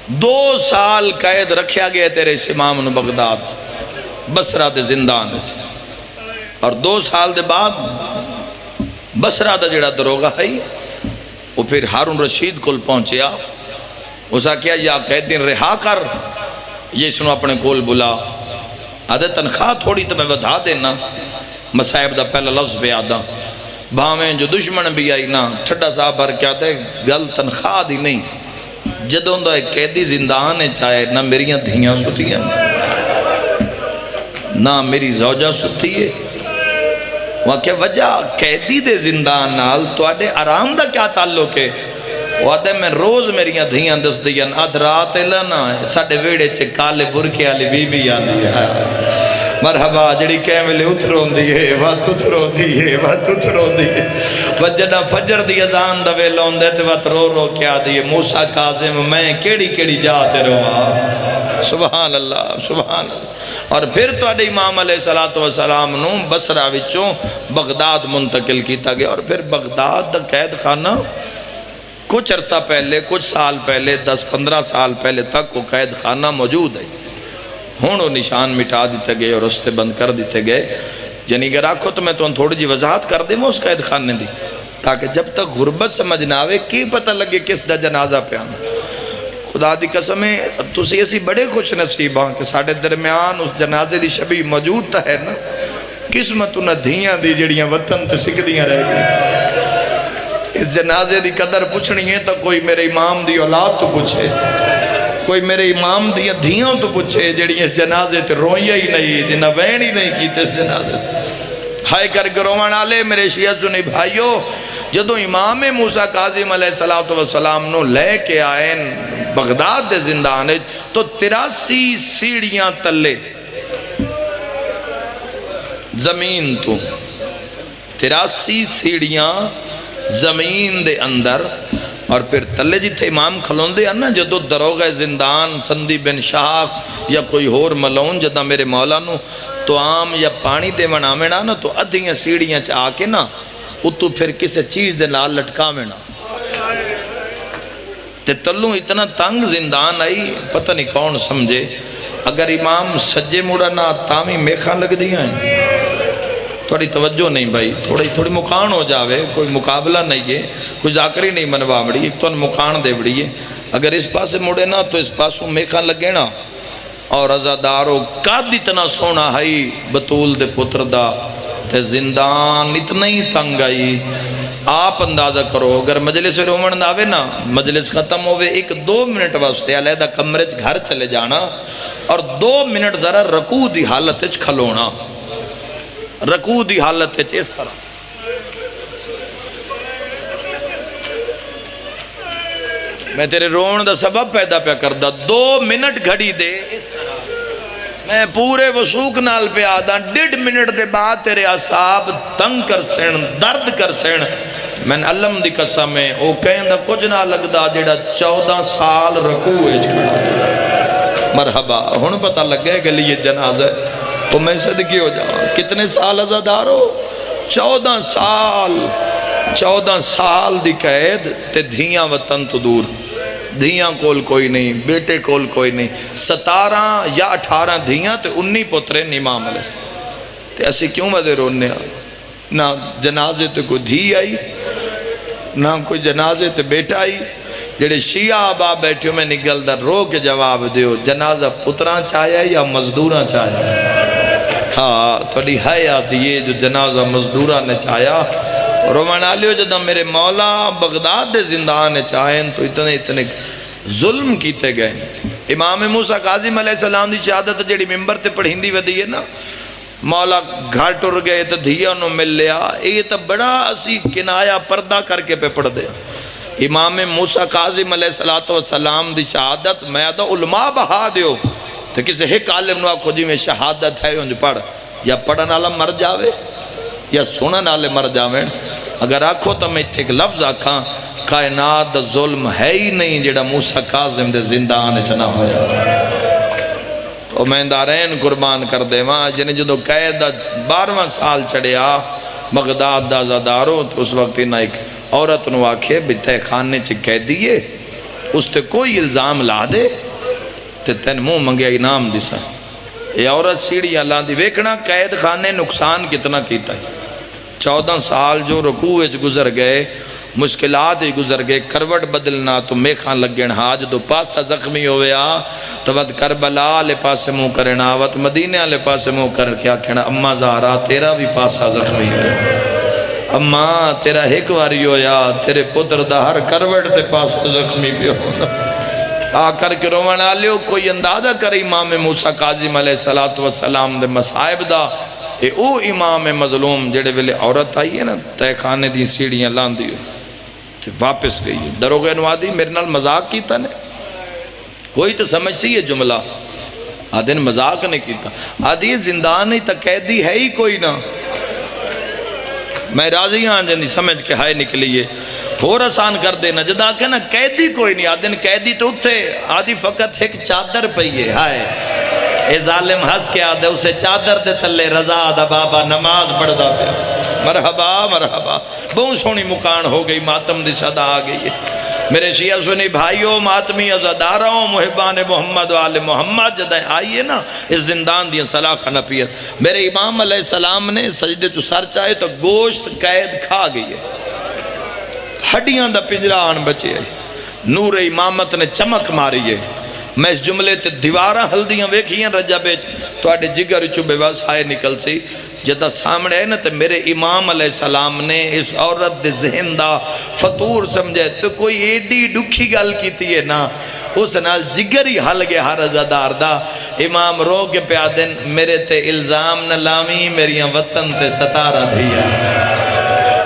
2 سال قید رکھیا گیا تیرے اس امام نو بغداد بصرہ دے زندان وچ، اور 2 سال دے بعد بصرہ دا جڑا دروگا ہے وہ پھر ہارون رشید کول پہنچیا، اسا کیا یا قیدین رہا کر، یہ سنو اپنے کول بلا، آدھے تنخواہ تھوڑی تو میں ودھا دینا، مسائب دا پہلا لفظ پہ آدھا بھاویں جو دشمن بھی آئی نا ٹھڈا صاحب بھر کیا دے گل تنخواہ دی نہیں، جدوں دا ایک قیدی زندان ہے چاہے نہ میریاں دھیاں ستی ہیں نہ میری زوجہ ستی ہے، وہاں کیا وجہ قیدی دے زندان نال تو آدھے آرام دا کیا تعلق ہے؟ وہ آدھے میں روز میریاں دھیاں دس دیاں آدھ رات لنا ہے ساڑھے ویڑے چھے کالے برکے آلی بی بی آلی ہے مرحبا جڑی کیملے اتھرون دیئے وات اتھرون دیئے وات اتھرون دیئے وجنہ فجر دی ازان دوے لون دیتے وات رو رو کیا دیئے موسیٰ کاظم میں کیڑی کیڑی جاتے رہا سبحان اللہ سبحان اللہ۔ اور پھر تو آدھے امام علیہ السلام نو بصرہ وچوں بغداد منتقل کیتا گیا، اور پھر بغداد دا قید خانہ کچھ عرصہ پہلے کچھ سال پہلے 10-15 سال پہلے تک وہ قید خانہ موجود ہے، ہون وہ نشان مٹا دیتے گئے اور رستے بند کر دیتے گئے، یعنی اگر آکھو تو میں تو تھوڑی جی وضاحت کر دیں میں اس قید خانے دی تاکہ جب تک غربت سمجھ نہ آوے کی پتہ لگے کس دا جنازہ پہ آنا۔ خدا دی قسمیں تسی ایسی بڑے خوش نصیب ہاں کہ ساڑھے درمیان اس جنازے دی شبی موجود تا ہے نا، قسمت انہ دھیاں دی جڑیاں وطن تے سکھ دیاں رہ گئی، اس جنازے دی قدر پوچھنی ہے تو کوئی میرے امام دی اولاد تو پوچھے، کوئی میرے امام دی دھیاں تو پوچھے جڑی اس جنازے تے روئیاں ہی نہیں جنہ وین ہی نہیں کیتے اس جنازے ہائے کر گروان آلے میرے شیعہ سنی بھائیو، جدو امام موسیٰ کاظم علیہ السلام نو لے کے آئین بغداد دے زندان تو 83 سیڑیاں تلے زمین تو 83 سیڑیاں زمین دے اندر، اور پھر تلے جتھے امام کھلون دے آنا جدو دروغہ زندان سندی بن شاخ یا کوئی اور ملون جدہ میرے مولا نو تو عام یا پانی دے منامنا نا تو ادھیاں سیڑیاں چاہ کے نا اتو پھر کسے چیز دے نال لٹکا میں نا تے تلوں اتنا تنگ زندان آئی پتہ نہیں کون سمجھے، اگر امام سجے موڑا نا تامی میخاں لگ دیا ہیں، تھوڑی توجہ نہیں بھائی، تھوڑی مکان ہو جاوے، کوئی مقابلہ نہیں ہے، کوئی ذاکری نہیں منوا بڑی، ایک تو مکان دے بڑی ہے، اگر اس پاسے مڑے نا تو اس پاسوں میخاں لگے نا، اور ازادارو قد اتنا سونا ہائی بطول دے پتر دا تے زندان اتنا ہی تنگ آئی، آپ اندازہ کرو اگر مجلس رومن داوے نا مجلس ختم ہوئے 1-2 منٹ واسطے علیحدہ کمرے گھر چلے جانا اور 2 منٹ ذرا رکوع دی حالت کھلونا، رکوع دی حالت اس طرح میں تیرے رون دا سبب پیدا پیا کردہ 2 منٹ گھڑی دے اس طرح میں پورے وسوق نال پہ آدھا 1.5 منٹ دے بعد تیرے اعصاب تنگ کر سین درد کر سین، میں نے علم دی قسم ہے وہ کہیں دا کچھ نہ لگ دا جیڑا 14 سال رکوع اچھ کھڑا دے مرحبا ہون پتہ لگ گئے کہ لیے جنازہ ہے تو میں صدقی ہو جاؤں کتنے سال ازادار ہو 14 سال دی قید تے دھیاں وطن تو دور، دھیاں کول کوئی نہیں بیٹے کول کوئی نہیں، 17 یا 18 دھیاں تے 19 پترے امام علیہ تے ایسی کیوں وزے رونے نہ جنازے تے کوئی دھی آئی نہ کوئی جنازے تے بیٹا آئی، جڑے شیعہ آبا بیٹھے میں نگل در رو کے جواب دیو جنازہ پتران چاہیا یا مزدوران چاہیا، ہاں تھوڑی حیاء دیئے جو جنازہ مزدوران نے چاہیا، رومانہ لیو جدہ میرے مولا بغداد دے زندان چاہیں تو اتنے ظلم کیتے گئے۔ امام موسیٰ کاظم علیہ السلام دی شہادت جڑی ممبر تے پڑھیندی ودی ہے نا، مولا گھر ٹر گئے تو دھیا انہوں مل لیا، یہ تو بڑا اسی کنایا پردہ کر کے پہ پڑھ دیا۔ امام موسیٰ کاظم علیہ السلام دی شہادت میں آدھا علماء بہا دیو تو کسی ایک عالم نو آکھو جی میں شہادت ہے انج پڑھ، یا پڑھن والا مر جاوے یا سنن والے مر جاویں، اگر آکھو تو میں ایک لفظ آکھاں کائنات دا ظلم ہے ہی نہیں جڑا موسیٰ کاظم دے زندان چنا ہویا، تو میں دارین قربان کر دے ماں جنہیں جدو قید 12 سال چڑھیا بغداد دا زادارو تو اس وقت انہا ایک عورت نو آکھے بھی تے خانے چھ قید دیئے، اس تے کوئی الزام لا دے تے تین منہ منگیا انعام دیسا. یہ عورت سیڑھی اللہ دی ویکھنا قید خانے نقصان کتنا کیتا ہے. 14 سال جو رکوع وچ گزر گئے، مشکلات ہی گزر گئے، کروٹ بدلنا تو میخان لگن ہاں، جدو پاسا زخمی ہویا تو ود کربلا لے پاسے منہ کرنا، ود مدینہ لے پاسے منہ کر کیا کہنا، اماں زہرا تیرا بھی پاسا زخمی ہویا، اماں تیرا ایک واری ہویا، تیرے پتر دا ہر کروٹ تے پاسا زخمی پہ ہونا. آ کر کے روان آلیو کوئی اندازہ کرے امام موسیٰ کاظم علیہ السلام دے مصائب دا. اے او امام مظلوم جڑے ویلے عورت آئی ہے نا تے خانے دی سیڑھیاں لان دیو واپس گئی ہے. دروغ نوادی میرے نال مذاق کیتا نے، کوئی تو سمجھ سی یہ جملہ آدھن مذاق نہیں کیتا. آدھی زندان نہیں تا قیدی ہے ہی کوئی نہ، میں راضی ہاں جن دی سمجھ کے ہائے نکلیے اور آسان کر دینا. جدا کہ نا قیدی کوئی نہیں، آدھن قیدی تو اتھے آدھی فقط ایک چادر پئیے. ہائے اے ظالم ہس کے آدھے اسے چادر دے تلے رضا دا بابا نماز پڑھ دا پہ. مرحبا مرحبا، بہت سونی مکان ہو گئی، ماتم دی صدا آ گئی ہے. میرے شیعہ سنی بھائیوں، ماتمی عزاداروں، محبان محمد والے محمد جدہ آئیے نا اس زندان دیا صلاح نپیر. میرے امام علیہ السلام نے سجدے تو سر چاہے تو گوشت قید کھا گئی ہے، ہڈیاں دا پنجرہ آن بچے ہے، نور امامت نے چمک ماری ہے. میں اس جملے تے دیواراں ہلدیاں ویکھیاں رجا بیچ تو آڑے جگر چو بے بس آئے نکل سی. جدہ سامنے ہے نا تے میرے امام علیہ السلام نے اس عورت دے ذہن دا فطور سمجھے تو کوئی ایڈی ڈکھی گل کیتی ہے نا، اس نال جگر ہی حل گیا ہر ازادار دا. امام رو کے پیادن میرے تے الزام نہ لامی، میریاں وطن تے ستارہ دھیا.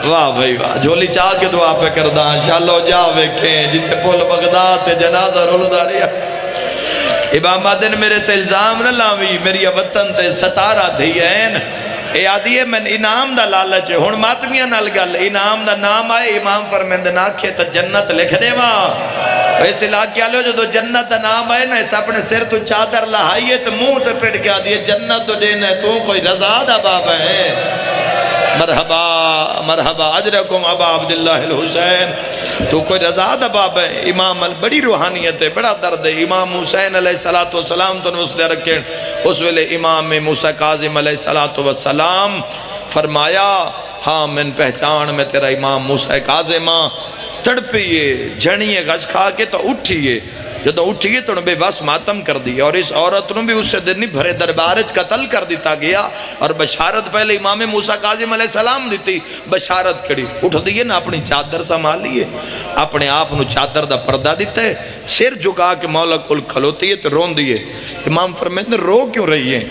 واہ بھائی واہ، جھولی چاہ کے دعا پہ کرداں شالو جا ویکھیں جتے پول بغداد تے جنازہ رولدہ رہیا. امام آدن میرے تے الزام نہ لاوی، میری وطن تے ستارہ دھیین. اے آدھی ہے میں انعام دا لالچ ہے. ہون ماتمیاں نال گل انعام دا نام آئے، امام فرمیند ناکھے تا جنت لکھ دے ماں. ایسے لاکھ لو جو جنت دا نام آئے نا اس اپنے سر تو چادر لہائیے تو منہ تے پڑھ کے آدھی ہے جنت تو دینا تو کوئی رضا دا بابا ہے. مرحبا مرحبا اجرکم ابا عبداللہ الحسین، تو کوئی رضا دا باب ہے. امام بڑی روحانیت ہے، بڑا درد ہے. امام حسین علیہ السلام تو اس دے رکھیں اس ویلے امام موسیٰ کاظم علیہ السلام فرمایا ہاں من پہچان میں تیرا امام موسیٰ کاظمہ. تڑپیے جھنیے گھش کھا کے تو اٹھیے، جدو اٹھیے تو بے بس ماتم کر دیا. اور اس عورت نے بھی اس سے دن بھرے دربارج قتل کر دیتا گیا. اور بشارت پہلے امام موسیٰ کاظم علیہ السلام دیتی، بشارت کڑی اٹھ دیئے نا اپنی چادر سنبھالیے، اپنے آپ نو چادر دا پردہ دیتا ہے، سر جھکا کے مولا کل کھلوتی ہے تو رون دیئے. امام فرمیتے ہیں رو کیوں رہی ہے؟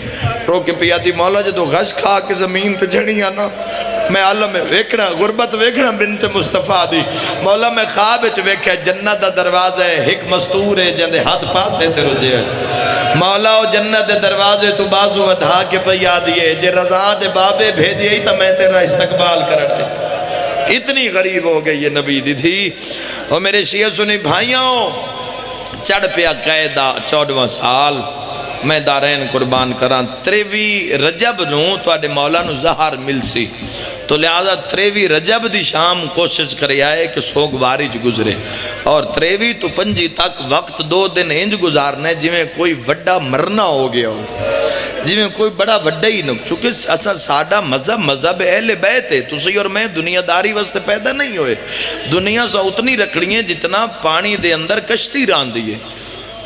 رو کے پیادی مولا جدو غش کھا کے زمین تے جھڑی آنا میں عالم ویکھنا غربت ویکھنا بنت مصطفیٰ دی. مولا میں خواب وچ ویکھیا جنت دا دروازہ ہے، ایک مستور ہے جندے ہاتھ پاسے تے رجے ہے. مولا او جنت دے دروازے تو بازو ودھا کے پیا دیئے، جے رضا دے بابے بھیجئے ہی تا میں تیرا استقبال کرتے. اتنی غریب ہو گئی یہ نبی دی تھی. اور میرے شیعہ سنی بھائیوں، چڑھ پیا قیدہ 14 سال میں دارین قربان کران. 23 رجب نو تو آڈے مولا نو زہر مل سی، تو لہذا 23 رجب دی شام کوشش کرے آئے کہ سوگ بارج گزرے. اور 23 تو 25 تک وقت 2 دن انج گزارنے جویں کوئی وڈا مرنا ہو گیا ہو، جویں کوئی بڑا وڈا ہی نہ. چونکہ اساں ساڈا مذہب اہل بیت ہے. تسی اور میں دنیا داری واسطے پیدا نہیں ہوئے. دنیا سے اتنی رکھڑی ہیں جتنا پانی دے اندر کشتی ران دیئے،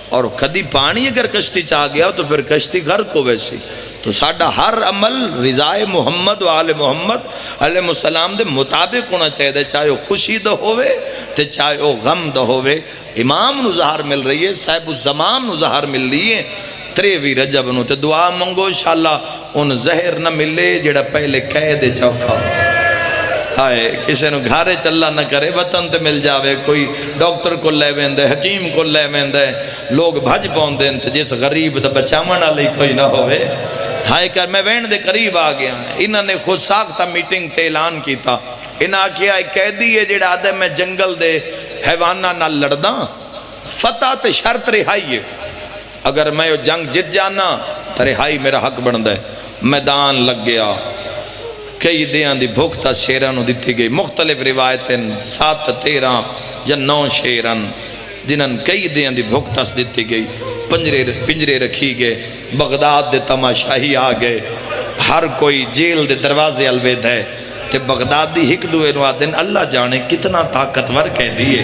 اور کدی پانی اگر کشتی چاہ گیا تو پھر کشتی غرق ہو ویسی. تو ساڈا ہر عمل رضائے محمد و آل محمد علیہ السلام دے مطابق ہونا چاہیے، چاہے وہ خوشی دا ہوئے تے چاہے وہ غم دا ہوئے. امام نو زہر مل رہی ہے، صاحب الزمان نو زہر مل رہی ہے 23 رجب نو. تے دعا منگو انشاءاللہ ان زہر نہ ملے جڑا پہلے قید چوکھا. ہائے کسی نو گھارے چلا نہ کرے، وطن تے مل جاوے، کوئی ڈاکٹر کو لے ویندے، حکیم کو لے ویندے، لوگ بھج پوندے تے جس غریب دا بچامنا لئی کوئی نہ ہوئے. ہائے کر میں وین دے قریب آ گیا. انہوں نے خود ساختہ میٹنگ تے اعلان کیتا. انہاں کیا ایک قیدی ہے جڑا آدھے میں جنگل دے حیوانہ نہ لڑداں، فتح تے شرط رہائی ہے. اگر میں یہ جنگ جت جانا تو رہائی میرا حق بن دے. میدان لگ گیا، کئی دیاں دی بھوکتا شیران دیتی گئی. مختلف روایتیں 7 13 یا 9 شیران جنہاں کئی دیاں دی بھوک تس دیتی گئی، پنجرے رکھی گئے، بغداد دے تماشاہی آ گئے، ہر کوئی جیل دے دروازے الوید ہے تے بغدادی ہک دوئے نو آدن اللہ جانے کتنا طاقتور کہہ دیئے،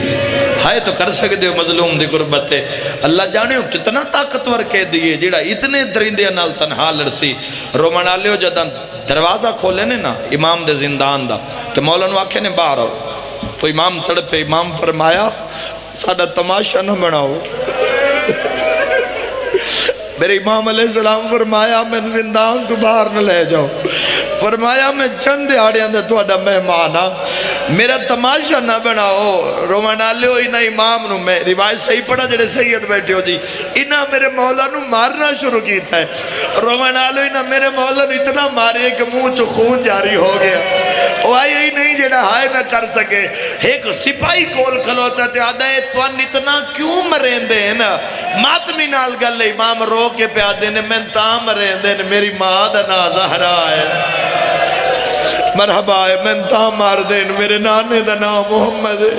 ہائے تو کر سکتے ہو مظلوم دی قربت ہے، اللہ جانے ہو کتنا طاقتور کہہ دیئے جیڑا اتنے درندے نال تنہا لڑسی۔ رومن آلیو جدہ دروازہ کھولے نے نا امام دے زندان دا تو مولانا آکھے نے باہر آؤ، تو امام تڑپے، امام فرمایا ساڑھا تماشا نہ بناؤ۔ میرے امام علیہ السلام فرمایا میں زندان تو باہر نہ لے جاؤ، فرمایا میں چند دیہاڑیاں دے تہاڈا مہمان ہاں، میرا تماشا نہ بناؤ۔ رومن آلیو انہاں امام نو، میں روایت صحیح پڑھا جڑے سید بیٹھے ہو جی، انہاں میرے مولا نو مارنا شروع کیتا ہے۔ رومن آلیو انہاں میرے مولا نو اتنا مارے کہ منہ چو خون جاری ہو گیا، وہ آئی ہی نہیں جڑا ہائے نہ کر سکے۔ ایک سپاہی کول کھلوتا تے آدھا ہے توان اتنا کیوں مرین دے نا، ماتمی نال گل امام رو کے پیا دینے میں تاں مرین دے میری ماں دا نا زہرا ہے، مرحبا ہے میں تاں مار دین میرے نانے دا نام محمد ہے،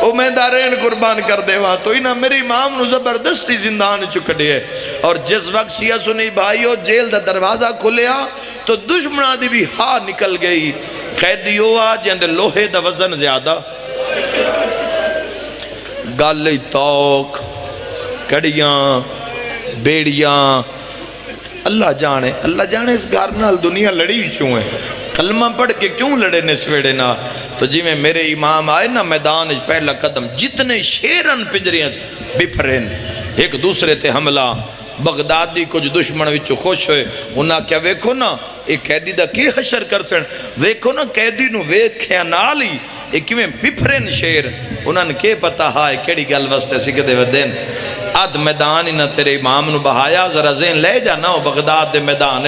او میں دارین قربان کر دے وہاں۔ تو انہاں میری امام نو زبردستی زندان چکڑی ہے، اور جس وقت شیعہ سنی بھائیو جیل دا دروازہ کھلیا تو دشمنہ دی بھی ہاں نکل گئی، قیدی ہوا جہاں دے لوہے دا وزن زیادہ، گالی توک کڑیاں بیڑیاں، اللہ جانے اس گھر نال دنیا لڑی کیوں ہے، کلمہ پڑھ کے کیوں لڑے نے سویڑے نہ۔ تو جی میں میرے امام آئے نا میدان پہلا قدم، جتنے شیرن پنجریاں بپھرین ایک دوسرے تے حملہ، بغدادی کچھ دشمن وچو خوش ہوئے، انہاں کیا ویکھو نا ایک قیدی دا کی حشر کر سن، ویکھو نا قیدی نو ویکھیا نال ہی ایک میں بپھرین شیر، انہاں نے کے پتا ہائے کیڑی گل واسطے سکھدے ودین۔ اد میدان ہی نہ تیرے امام نو بہایا، ذرا ذہن لے جا نہ بغداد دے میدان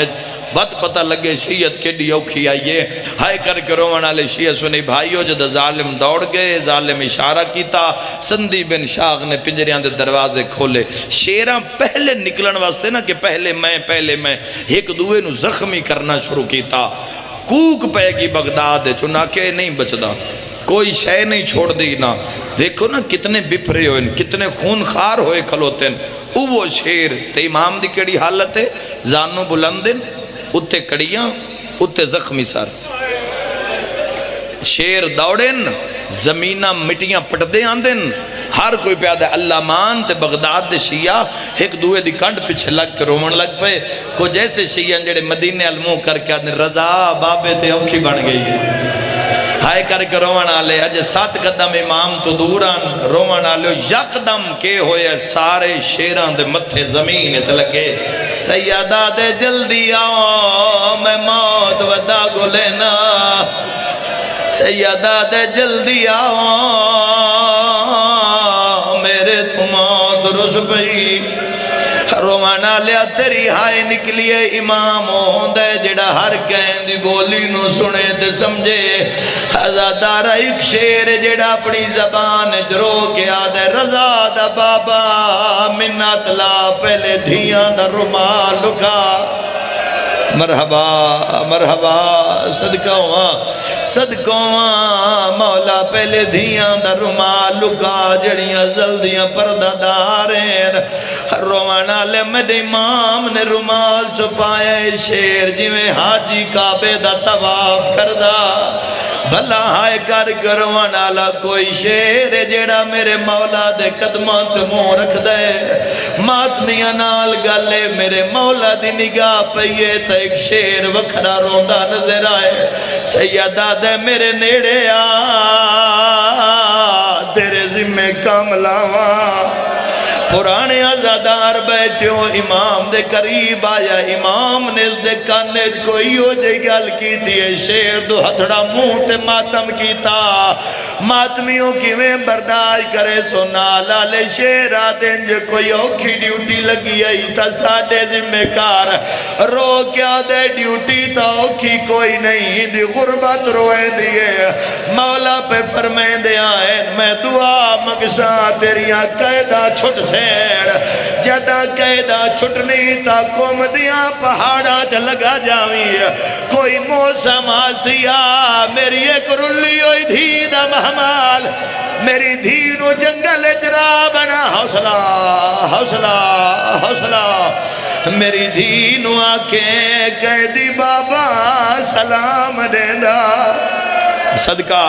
بد پتہ لگے شیعت کے ڈی اوکھی آئیے، ہائے کر کے روان آلے شیعہ سنی بھائیو جد ظالم دوڑ گئے، ظالم اشارہ کیتا، سندی بن شاغ نے پنجریاں دے دروازے کھولے، شیران پہلے نکلن واسطے نا کہ پہلے میں ایک دوئے نو زخمی کرنا شروع کیتا، کوک پہ گی بغداد چنا کے نہیں بچدا، کوئی شے نہیں چھوڑ دی نا، دیکھو نا کتنے بپھرے ہوئے، کتنے خون خار ہوئے کھلوتے ہیں، وہ شیر تے امام دی کڑی حالت ہے، زانو بلندن اتے کڑیاں اتے زخمی سر، شیر دوڑن زمینہ مٹیاں پٹدے آندن، ہر کوئی پیادہ اللہ مان تے بغداد دے شیعہ ایک دوئے دی کنڈ پیچھے لگ کے رومن لگ پے، کو جیسے شیعہ جڑے مدینے المو کر کے آدھنے رضا بابے تے اوکھی بن گئی ہے، ہائے کر کے رومن آلے اجے 7 قدم امام تو دوران رومن آلے یک دم کے ہوئے سارے شیران دے متھے زمین چلگے، سیدہ دے جلدی آؤ میں موت ودا گلینا، سیدہ دے جلدی آؤ میرے تمہاں درس پئی، رومانا لیا تیری ہائے نکلیے امام ہوندے جڑا ہر کہیں دی بولی نو سنے تے سمجھے، حضادار ایک شیر جڑا اپنی زبان جرو کے آدھے رضا دا بابا منت لا پہلے دھیاں دا رومال لکا، مرحبا مرحبا صدقوں مولا پہلے دھیاں دا رومال لکا جڑیاں جلدیاں پردہ دارین، رومانا لے میرے امام نے رومال چھپایا شیر جویں حاجی کعبے دا طواف کردہ، بھلا ہائے کر رومانا لا کوئی شیر جیڑا میرے مولا دے قدموں تے منہ رکھ دے، ماتمیاں نال گلے میرے مولا دی نگاہ پئیے تے ایک شیر وکھرا روندہ نظر آئے، سیدہ دے میرے نیڑے آ تیرے ذمہ کام لاواں، پرانے عزادار بیٹھو امام دے قریب آیا، امام نے اس دے کانج کوئی ہو جے گل کی دیئے، شیر دو ہتھڑا منہ تے ماتم کیتا، ماتمیوں کی میں برداشت کرے سونا لالے شیر آدیں جو کوئی اوکھی ڈیوٹی لگی آئی تا ساڑھے ذمہ کار، رو کیا دے ڈیوٹی تا اوکھی کوئی نہیں دی غربت روئے دیئے، مولا پہ فرمائیں دے آئیں میں دعا مگساں تیریاں قیدہ چھٹ سے جدا قیدہ چھٹنی تا قوم دیاں پہاڑا چ لگا جاویں کوئی موسم آسیا میری ایک رلی ہوئی دھی دا محمال میری دھینو جنگل اجرا بنا حوصلہ حوصلہ حوصلہ میری دھینو آنکھیں قیدی بابا سلام دیندہ صدقہ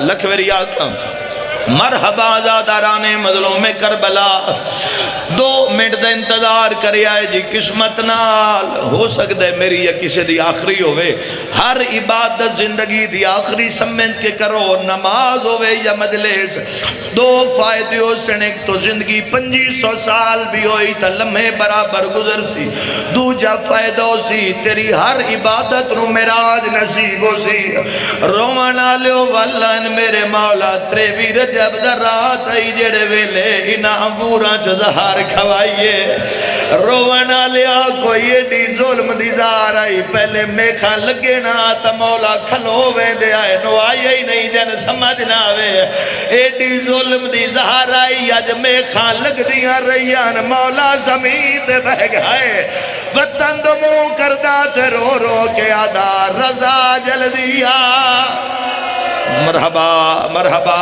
لکھوری آنکھیں مرحبا آزاداران مظلوم کربلا 2 منٹ دا انتظار کرے آئے جی قسمت نال ہو سکتا ہے میری یا کسی دی آخری ہوئے ہر عبادت زندگی دی آخری سمجھ کے کرو نماز ہوئے یا مجلس 2 فائدے ہو سنک تو زندگی 2500 سال بھی ہوئی تا لمحے برابر گزر سی دوجہ فائدہ ہو سی تیری ہر عبادت رو میراج نصیب ہو سی رومانا لیو واللہ میرے مولا تریوی جب در رات آئی جڑے ویلے انہاں انگوراں چ زہار کھوائیے رونا لیا کوئی ایڈی ظلم دی زار آئی پہلے میکھاں لگے نا تا مولا کھلو ویندے آئے نو آئی ہی نہیں جن سمجھ نہ آوے ایڈی ظلم دی زہار آئی آج میکھاں لگ دیاں رہیاں مولا زمین دے بہ گئے وطن دو منہ کردہ تے رو رو کے آدھا رضا جل دیا مرحبا مرحبا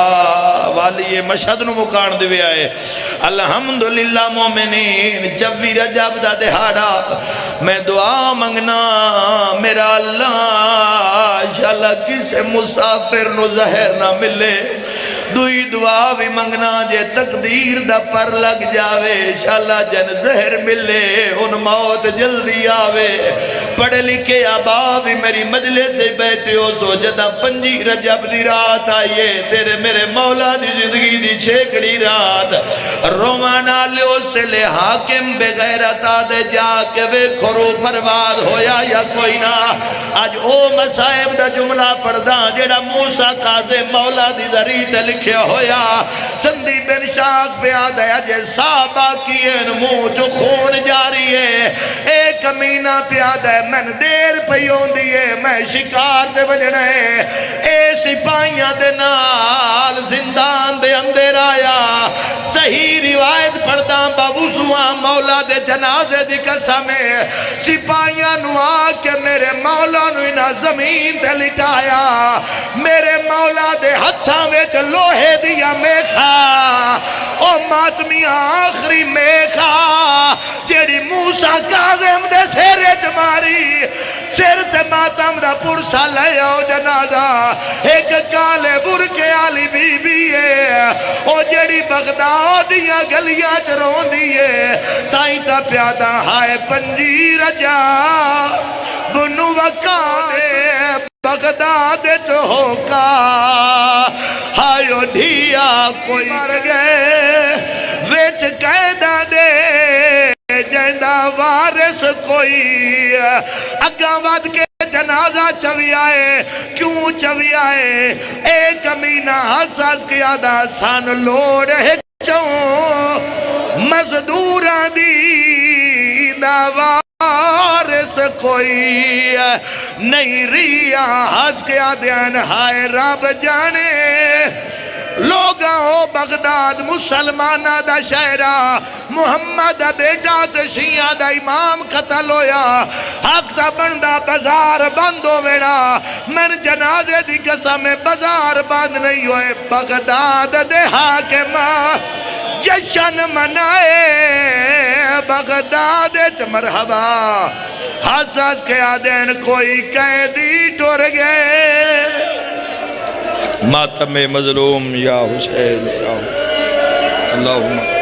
والی مشہد نو مکان دوے آئے الحمدللہ مومنین جبی رجب دا دہاڑا میں دعا منگنا میرا اللہ انشاءاللہ کسے مسافر نو زہر نہ ملے دوئی دعا بھی منگنا جے تقدیر دا پر لگ جاوے انشاءاللہ جن زہر ملے ان موت جلدی آوے پڑھ لکھے آبا بھی میری مجلس سے بیٹھے ہو تو جدہ 5 رجب دی رات آئیے تیرے میرے مولا دی زندگی دی چھیکڑی رات رومانا لیو سے لے حاکم بغیرت آدھے جا کے وے کھرو پرواد ہویا یا کوئی نہ آج او مسائب دا جملہ پڑھدا جیڑا موسیٰ قاضے مولا دی ذریعت لکھیا ہویا سندی بن شاک پہ آدھے جے صحابہ کیے نمو جو خون جاری ہے ایک کمینہ پہ آدھے میں دیر پیوں دیئے میں شکار دے بجنے اے سپاہیاں دے نال زندان دے اندر آیا صحیح روایت پڑھتا باوضوعاں مولا دے جنازے دی قسمیں سپاہیاں نو آکے میرے مولا نو انہا زمین تے لٹایا میرے مولا دے ہتھاں میں لوہے دیا میکھا او ماتمیاں آخری میکھا جیڑی موسیٰ کاظم دے سیرے جماری سیر تے ماتم دا پرسا لے آؤ جنازہ ایک کالے برکے آلی بی بی ہے او جیڑی بغدادیاں گلیاں چرون دیئے تائیں تا پیادہ ہائے 5 رجا بنو وکانے بغداد چوکا ہائیو ڈھیا کوئی مر گئے ویچ قیدہ دے جیندہ وارث کوئی اگاں ود کے جنازہ چوی آئے کیوں چوی آئے ایک کمینہ حساس کیا دا سان لوڑ ہے چون مزدوراں دی وارث کوئی نہیں ریا ہس کے آدھین ہائے رب جانے لوگاں ہو بغداد مسلمانہ دا شہرہ محمد بیٹا تے شیعہ دا امام قتل ہویا حق دا بندہ بازار بند ہو ویڑا من جنازے دی قسم بازار بند نہیں ہوئے بغداد دے حاکمہ جشن منائے بغداد چ مرحبا حساس کے آدین کوئی قیدی ٹور گئے ماتم مظلوم یا حسین یا اللہم